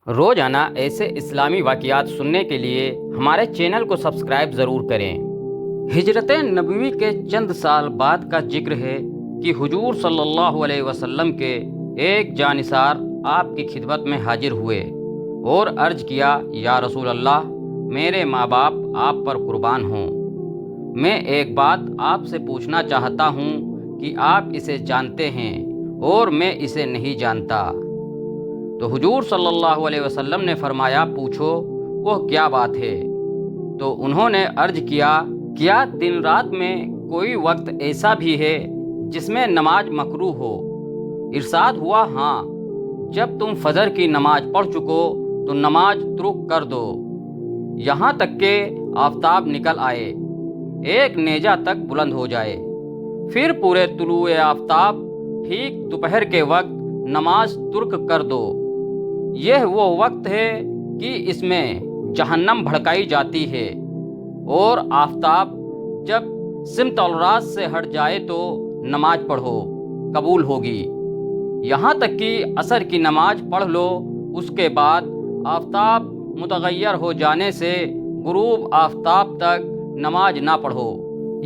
روزانہ ایسے اسلامی واقعات سننے کے لیے ہمارے چینل کو سبسکرائب ضرور کریں۔ ہجرت نبوی کے چند سال بعد کا ذکر ہے کہ حضور صلی اللہ علیہ وسلم کے ایک جانثار آپ کی خدمت میں حاضر ہوئے اور عرض کیا، یا رسول اللہ، میرے ماں باپ آپ پر قربان ہوں۔ میں ایک بات آپ سے پوچھنا چاہتا ہوں کہ آپ اسے جانتے ہیں اور میں اسے نہیں جانتا۔ تو حضور صلی اللہ علیہ وسلم نے فرمایا، پوچھو، وہ کیا بات ہے؟ تو انہوں نے عرض کیا دن رات میں کوئی وقت ایسا بھی ہے جس میں نماز مکروہ ہو؟ ارشاد ہوا، ہاں، جب تم فجر کی نماز پڑھ چکو تو نماز ترک کر دو یہاں تک کہ آفتاب نکل آئے، ایک نیزہ تک بلند ہو جائے، پھر پورے طلوع آفتاب ٹھیک دوپہر کے وقت نماز ترک کر دو۔ یہ وہ وقت ہے کہ اس میں جہنم بھڑکائی جاتی ہے، اور آفتاب جب سمت الراس سے ہٹ جائے تو نماز پڑھو، قبول ہوگی، یہاں تک کہ عصر کی نماز پڑھ لو۔ اس کے بعد آفتاب متغیر ہو جانے سے غروب آفتاب تک نماز نہ پڑھو۔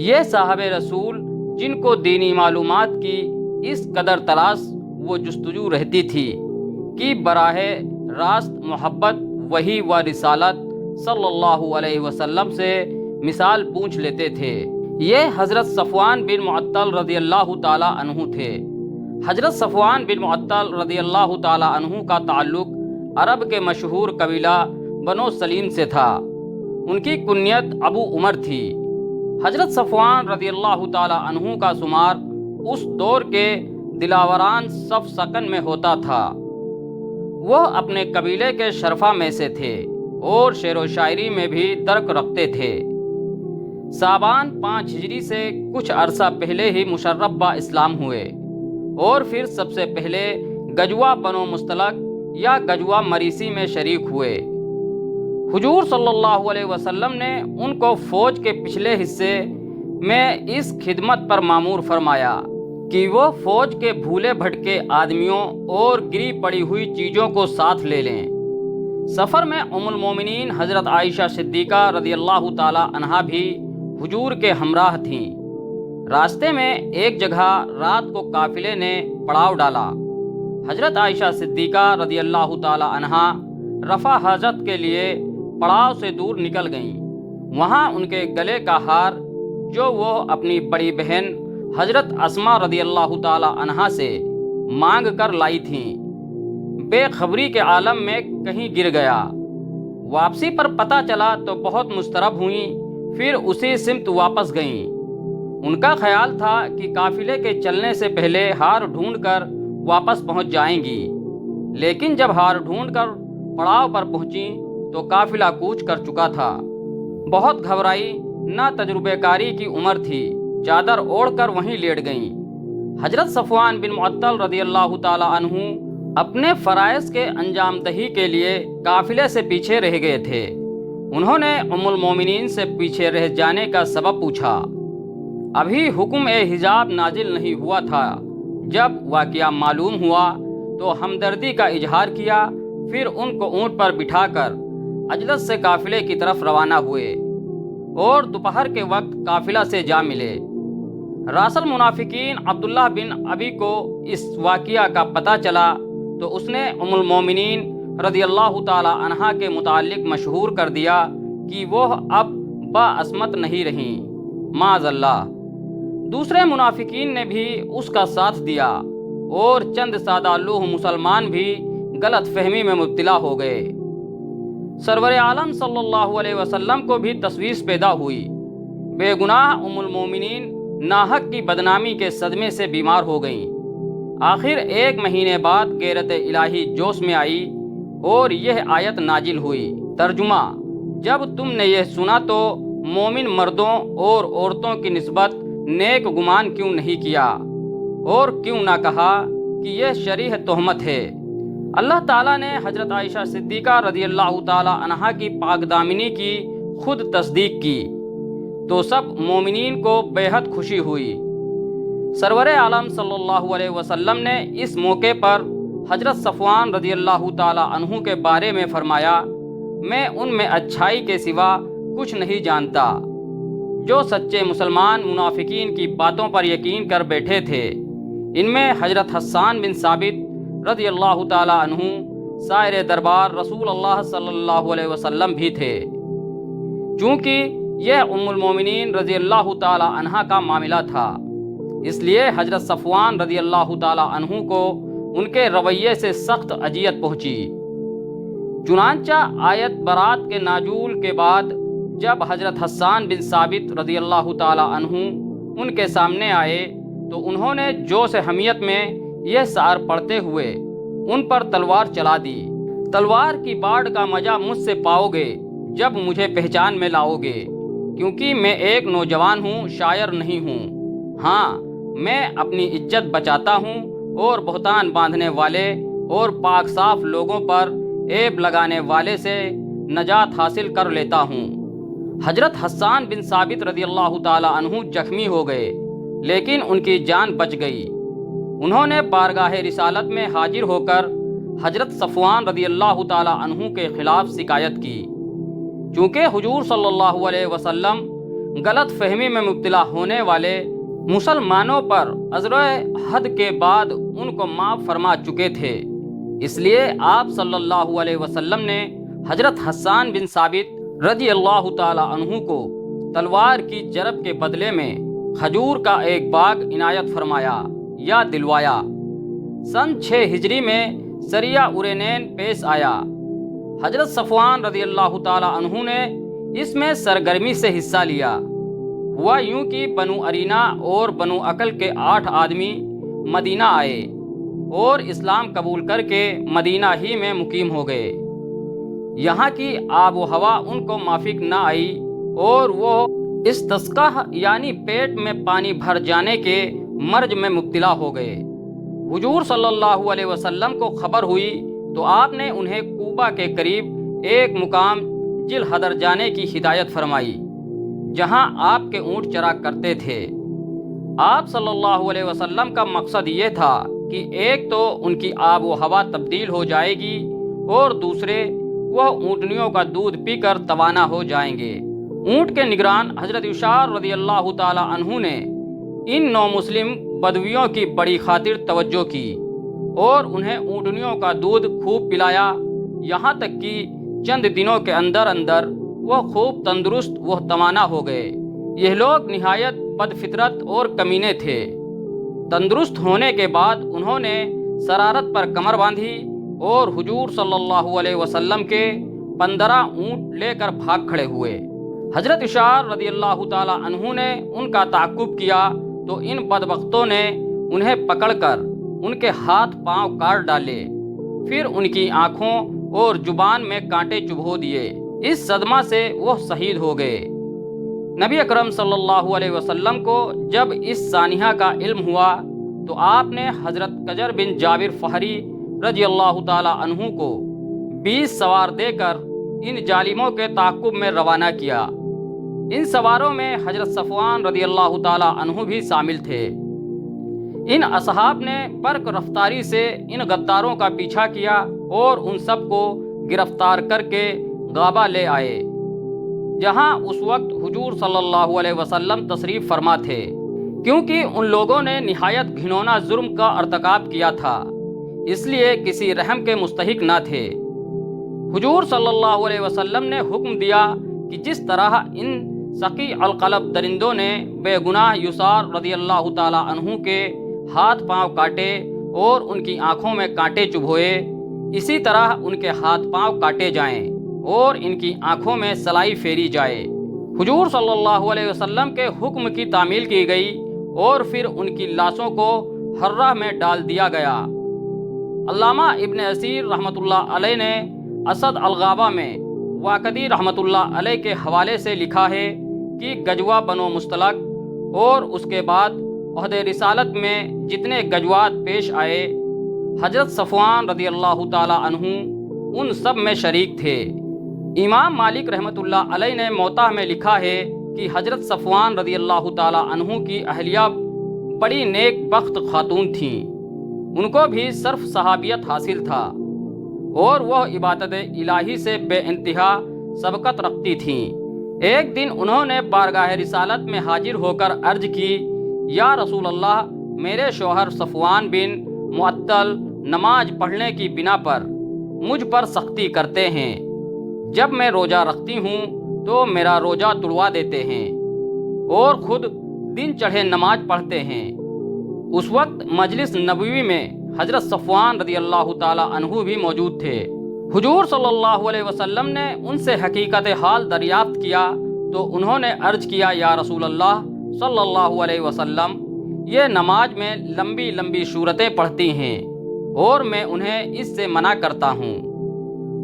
یہ صاحب رسول جن کو دینی معلومات کی اس قدر تلاش و جستجو رہتی تھی کہ براہ راست محبت، وحی و رسالت صلی اللہ علیہ وسلم سے مثال پوچھ لیتے تھے۔ یہ حضرت صفوان بن معطل رضی اللہ تعالی عنہ تھے۔ حضرت صفوان بن معطل رضی اللہ تعالی عنہ کا تعلق عرب کے مشہور قبیلہ بنو سلیم سے تھا۔ ان کی کنیت ابو عمر تھی۔ حضرت صفوان رضی اللہ تعالی عنہ کا شمار اس دور کے دلاوران صف سکن میں ہوتا تھا۔ وہ اپنے قبیلے کے شرفا میں سے تھے اور شعر و شاعری میں بھی درک رکھتے تھے۔ شعبان 5 ہجری سے کچھ عرصہ پہلے ہی مشرف با اسلام ہوئے اور پھر سب سے پہلے غزوہ بنو مستلق یا غزوہ مریسی میں شریک ہوئے۔ حضور صلی اللہ علیہ وسلم نے ان کو فوج کے پچھلے حصے میں اس خدمت پر مامور فرمایا کہ وہ فوج کے بھولے بھٹکے آدمیوں اور گری پڑی ہوئی چیزوں کو ساتھ لے لیں۔ سفر میں ام المومنین حضرت عائشہ صدیقہ رضی اللہ تعالی عنہا بھی حضور کے ہمراہ تھیں۔ راستے میں ایک جگہ رات کو قافلے نے پڑاؤ ڈالا۔ حضرت عائشہ صدیقہ رضی اللہ تعالی عنہا رفع حاجت کے لیے پڑاؤ سے دور نکل گئیں۔ وہاں ان کے گلے کا ہار جو وہ اپنی بڑی بہن حضرت اسماء رضی اللہ تعالی عنہا سے مانگ کر لائی تھیں، بے خبری کے عالم میں کہیں گر گیا۔ واپسی پر پتہ چلا تو بہت مضطرب ہوئیں، پھر اسی سمت واپس گئیں۔ ان کا خیال تھا کہ قافلے کے چلنے سے پہلے ہار ڈھونڈ کر واپس پہنچ جائیں گی، لیکن جب ہار ڈھونڈ کر پڑاؤ پر پہنچیں تو قافلہ کوچ کر چکا تھا۔ بہت گھبرائی، نہ تجربے کاری کی عمر تھی، چادر اوڑھ کر وہیں لیٹ گئیں۔ حضرت صفوان بن معطل رضی اللہ تعالی عنہ اپنے فرائض کے انجام دہی کے لیے قافلے سے پیچھے رہ گئے تھے۔ انہوں نے ام المومنین سے پیچھے رہ جانے کا سبب پوچھا۔ ابھی حکم حجاب نازل نہیں ہوا تھا۔ جب واقعہ معلوم ہوا تو ہمدردی کا اظہار کیا، پھر ان کو اونٹ پر بٹھا کر اجلس سے قافلے کی طرف روانہ ہوئے اور دوپہر کے وقت قافلہ سے جا ملے۔ راس المنافقین عبداللہ بن ابی کو اس واقعہ کا پتہ چلا تو اس نے ام المومنین رضی اللہ تعالی عنہا کے متعلق مشہور کر دیا کہ وہ اب باعصمت نہیں رہیں، معاذ اللہ۔ دوسرے منافقین نے بھی اس کا ساتھ دیا اور چند سادہ لوح مسلمان بھی غلط فہمی میں مبتلا ہو گئے۔ سرور عالم صلی اللہ علیہ وسلم کو بھی تشویش پیدا ہوئی۔ بے گناہ ام المومنین ناحق کی بدنامی کے صدمے سے بیمار ہو گئیں۔ آخر 1 مہینے بعد غیرت الہی جوش میں آئی اور یہ آیت نازل ہوئی۔ ترجمہ: جب تم نے یہ سنا تو مومن مردوں اور عورتوں کی نسبت نیک گمان کیوں نہیں کیا اور کیوں نہ کہا کہ یہ شریح تہمت ہے؟ اللہ تعالیٰ نے حضرت عائشہ صدیقہ رضی اللہ تعالی عنہا کی پاک دامنی کی خود تصدیق کی تو سب مومنین کو بے حد خوشی ہوئی۔ سرور عالم صلی اللہ علیہ وسلم نے اس موقع پر حضرت صفوان رضی اللہ تعالی عنہ کے بارے میں فرمایا، میں ان میں اچھائی کے سوا کچھ نہیں جانتا۔ جو سچے مسلمان منافقین کی باتوں پر یقین کر بیٹھے تھے، ان میں حضرت حسان بن ثابت رضی اللہ تعالی عنہ سائر دربار رسول اللہ صلی اللہ علیہ وسلم بھی تھے۔ چونکہ یہ ام المومنین رضی اللہ تعالی عنہ کا معاملہ تھا، اس لیے حضرت صفوان رضی اللہ تعالی عنہ کو ان کے رویے سے سخت اذیت پہنچی۔ چنانچہ آیت برات کے نازل کے بعد جب حضرت حسان بن ثابت رضی اللہ تعالی عنہ ان کے سامنے آئے تو انہوں نے جوش حمیت میں یہ شعر پڑھتے ہوئے ان پر تلوار چلا دی، تلوار کی باڑ کا مزہ مجھ سے پاؤ گے جب مجھے پہچان میں لاؤ گے، کیونکہ میں ایک نوجوان ہوں، شاعر نہیں ہوں۔ ہاں، میں اپنی عزت بچاتا ہوں اور بہتان باندھنے والے اور پاک صاف لوگوں پر عیب لگانے والے سے نجات حاصل کر لیتا ہوں۔ حضرت حسان بن ثابت رضی اللہ تعالی عنہ زخمی ہو گئے، لیکن ان کی جان بچ گئی۔ انہوں نے بارگاہ رسالت میں حاضر ہو کر حضرت صفوان رضی اللہ تعالی عنہ کے خلاف شکایت کی، چونکہ حضور صلی اللہ علیہ وسلم غلط فہمی میں مبتلا ہونے والے مسلمانوں پر عذر حد کے بعد ان کو معاف فرما چکے تھے۔ اس لیے آپ صلی اللہ علیہ وسلم نے حضرت حسان بن ثابت رضی اللہ تعالی عنہ کو تلوار کی جرب کے بدلے میں کھجور کا ایک باغ عنایت فرمایا یا دلوایا۔ سن 6 ہجری میں سریہ ارینین پیش آیا۔ حضرت صفوان رضی اللہ تعالی عنہ نے اس میں سرگرمی سے حصہ لیا۔ ہوا یوں کہ بنو ارینا اور بنو عقل کے 8 آدمی مدینہ آئے اور اسلام قبول کر کے مدینہ ہی میں مقیم ہو گئے۔ یہاں کی آب و ہوا ان کو موافق نہ آئی اور وہ استسقا یعنی پیٹ میں پانی بھر جانے کے مرض میں مبتلا ہو گئے۔ حضور صلی اللہ علیہ وسلم کو خبر ہوئی تو آپ نے انہیں کوبہ کے قریب ایک مقام جل حضر جانے کی ہدایت فرمائی، جہاں آپ کے اونٹ چرا کرتے تھے۔ آپ صلی اللہ علیہ وسلم کا مقصد یہ تھا کہ ایک تو ان کی آب و ہوا تبدیل ہو جائے گی اور دوسرے وہ اونٹنیوں کا دودھ پی کر توانا ہو جائیں گے۔ اونٹ کے نگران حضرت یشار رضی اللہ تعالی عنہ نے ان نو مسلم بدویوں کی بڑی خاطر توجہ کی اور انہیں اونٹنیوں کا دودھ خوب پلایا، یہاں تک کہ چند دنوں کے اندر اندر وہ خوب تندرست و توانا ہو گئے۔ یہ لوگ نہایت بد فطرت اور کمینے تھے۔ تندرست ہونے کے بعد انہوں نے شرارت پر کمر باندھی اور حضور صلی اللہ علیہ وسلم کے 15 اونٹ لے کر بھاگ کھڑے ہوئے۔ حضرت یشار رضی اللہ تعالی عنہ نے ان کا تعقب کیا تو ان بدبختوں نے انہیں پکڑ کر ان کے ہاتھ پاؤں کاٹ ڈالے، پھر ان کی آنکھوں اور زبان میں کانٹے چبھو دیے۔ اس صدمہ سے وہ شہید ہو گئے۔ نبی اکرم صلی اللہ علیہ وسلم کو جب اس سانحہ کا علم ہوا تو آپ نے حضرت قجر بن جابر فہری رضی اللہ تعالی عنہ کو 20 سوار دے کر ان ظالموں کے تعقب میں روانہ کیا۔ ان سواروں میں حضرت صفوان رضی اللہ تعالی عنہ بھی شامل تھے۔ ان اصحاب نے برق رفتاری سے ان غداروں کا پیچھا کیا اور ان سب کو گرفتار کر کے غابہ لے آئے، جہاں اس وقت حضور صلی اللہ علیہ وسلم تشریف فرما تھے، کیونکہ ان لوگوں نے نہایت گھنونا جرم کا ارتکاب کیا تھا، اس لیے کسی رحم کے مستحق نہ تھے۔ حضور صلی اللہ علیہ وسلم نے حکم دیا کہ جس طرح ان سقی القلب درندوں نے بے گناہ یسار رضی اللہ تعالی عنہ کے ہاتھ پاؤں کاٹے اور ان کی آنکھوں میں کانٹے چبھوئے، اسی طرح ان کے ہاتھ پاؤں کاٹے جائیں اور ان کی آنکھوں میں سلائی پھیری جائے۔ حضور صلی اللہ علیہ وسلم کے حکم کی تعمیل کی گئی اور پھر ان کی لاشوں کو حرہ میں ڈال دیا گیا۔ علامہ ابن اسیر رحمۃ اللہ علیہ نے اسد الغابہ میں واقدی رحمۃ اللہ علیہ کے حوالے سے لکھا ہے کہ غزوہ بنو مستلق اور اس کے بعد عہد رسالت میں جتنے غزوات پیش آئے، حضرت صفوان رضی اللہ تعالی عنہ ان سب میں شریک تھے۔ امام مالک رحمۃ اللہ علیہ نے موطا میں لکھا ہے کہ حضرت صفوان رضی اللہ تعالی عنہ کی اہلیہ بڑی نیک بخت خاتون تھیں ان کو بھی صرف صحابیت حاصل تھا اور وہ عبادت الہی سے بے انتہا سبقت رکھتی تھیں۔ ایک دن انہوں نے بارگاہ رسالت میں حاضر ہو کر عرض کی، یا رسول اللہ، میرے شوہر صفوان بن معطل نماز پڑھنے کی بنا پر مجھ پر سختی کرتے ہیں۔ جب میں روزہ رکھتی ہوں تو میرا روزہ توڑوا دیتے ہیں اور خود دن چڑھے نماز پڑھتے ہیں۔ اس وقت مجلس نبوی میں حضرت صفوان رضی اللہ تعالی عنہ بھی موجود تھے۔ حضور صلی اللہ علیہ وسلم نے ان سے حقیقت حال دریافت کیا تو انہوں نے عرض کیا، یا رسول اللہ صلی اللہ علیہ وسلم، یہ نماز میں لمبی لمبی سورتیں پڑھتی ہیں اور میں انہیں اس سے منع کرتا ہوں۔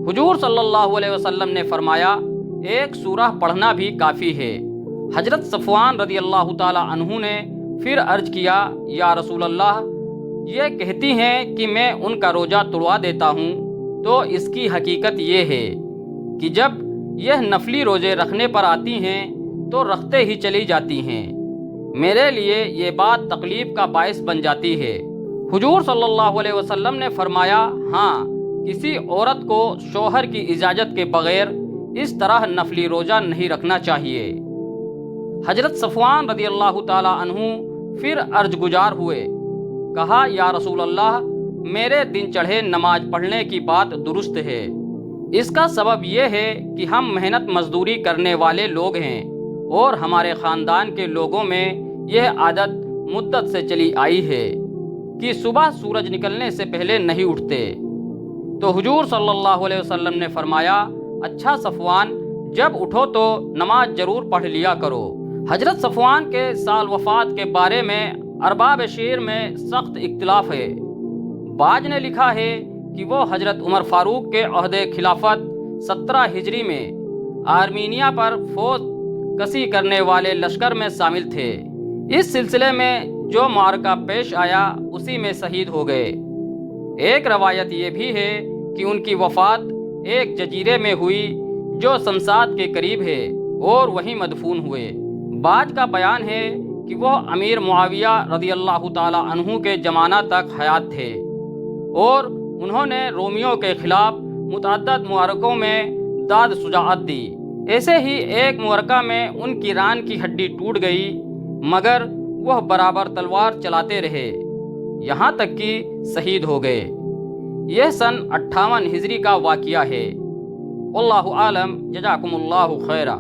حضور صلی اللہ علیہ وسلم نے فرمایا، ایک سورہ پڑھنا بھی کافی ہے۔ حضرت صفوان رضی اللہ تعالی عنہ نے پھر عرض کیا، یا رسول اللہ، یہ کہتی ہیں کہ میں ان کا روزہ توڑوا دیتا ہوں، تو اس کی حقیقت یہ ہے کہ جب یہ نفلی روزے رکھنے پر آتی ہیں تو رکھتے ہی چلی جاتی ہیں۔ میرے لیے یہ بات تکلیف کا باعث بن جاتی ہے۔ حضور صلی اللہ علیہ وسلم نے فرمایا، ہاں، کسی عورت کو شوہر کی اجازت کے بغیر اس طرح نفلی روزہ نہیں رکھنا چاہیے۔ حضرت صفوان رضی اللہ تعالی عنہ پھر عرض گزار ہوئے، کہا، یا رسول اللہ، میرے دن چڑھے نماز پڑھنے کی بات درست ہے۔ اس کا سبب یہ ہے کہ ہم محنت مزدوری کرنے والے لوگ ہیں اور ہمارے خاندان کے لوگوں میں یہ عادت مدت سے چلی آئی ہے کہ صبح سورج نکلنے سے پہلے نہیں اٹھتے۔ تو حضور صلی اللہ علیہ وسلم نے فرمایا، اچھا صفوان، جب اٹھو تو نماز ضرور پڑھ لیا کرو۔ حضرت صفوان کے سال وفات کے بارے میں ارباب شعر میں سخت اختلاف ہے۔ بعض نے لکھا ہے کہ وہ حضرت عمر فاروق کے عہد خلافت 17 ہجری میں آرمینیا پر فوج کشی کرنے والے لشکر میں شامل تھے۔ اس سلسلے میں جو معرکہ پیش آیا اسی میں شہید ہو گئے۔ ایک روایت یہ بھی ہے کہ ان کی وفات ایک جزیرے میں ہوئی جو سمسات کے قریب ہے اور وہیں مدفون ہوئے۔ بعض کا بیان ہے کہ وہ امیر معاویہ رضی اللہ تعالی عنہ کے زمانہ تک حیات تھے اور انہوں نے رومیوں کے خلاف متعدد معرکوں میں داد شجاعت دی۔ ایسے ہی ایک معرکہ میں ان کی ران کی ہڈی ٹوٹ گئی، مگر وہ برابر تلوار چلاتے رہے یہاں تک کہ شہید ہو گئے۔ یہ سن 58 ہجری کا واقعہ ہے۔ واللہ عالم، جزاکم اللہ خیرہ۔